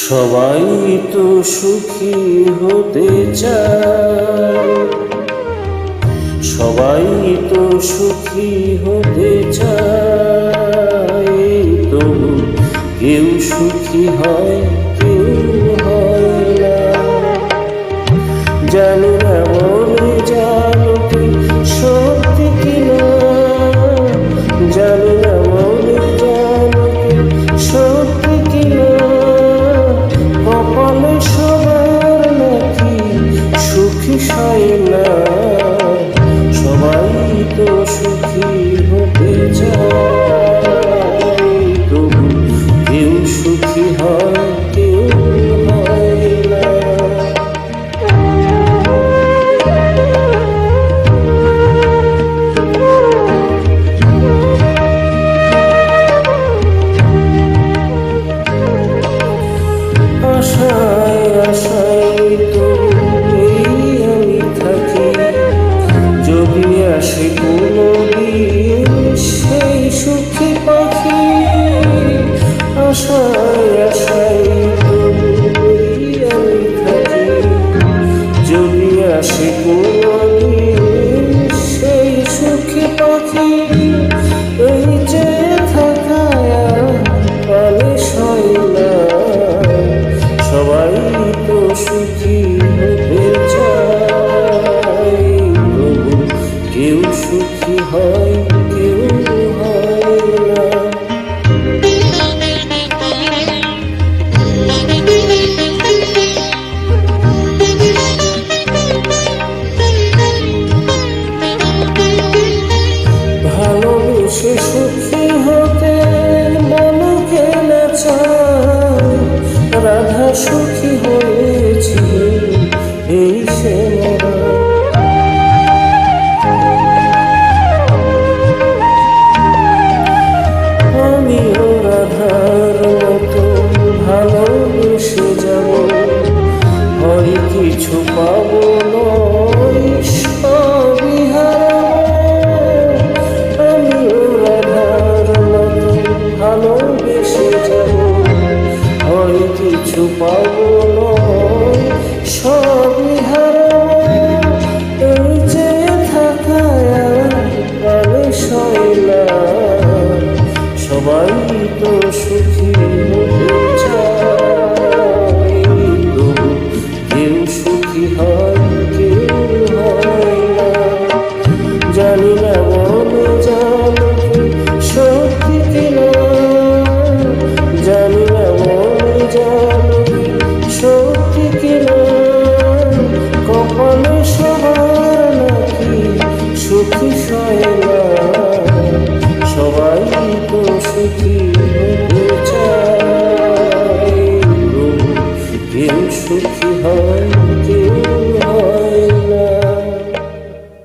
সবাই তো সুখী হতে চায়, সবাই তো সুখী হতে চায়, তবু কেউ সুখী হয় কেউ হয় না। জানি না মনে জানো কি সত্যি কিনা, জানি না মনে জানো কি সত্যি কিনা, কপালে সবার নাকি সুখী হয় না। সবাই তো সুখী হতে চায়, তবু কেউ সুখী হয় কেউ হয় না। আশায় আশায় তো আমি থাকি, যদি আসে কোনো দিন সেই সুখী পাখি। আশায় আশায় তো আমি থাকি, যদি আসে কোনো দিন সেই সুখী পাখি। এই যে থাকায় পালে সয় না, সবাই তো সুখী হতে চায়, তবু কেউ সুখী হয় কেউ হয় না। ভালোবেসে সুখী হতে মনকে না চায়, রাধা সুখী হয়েছে এই সে মরা। আমিও রাধার মতো ভালোবেসে যাব, হয় কিছু পাবো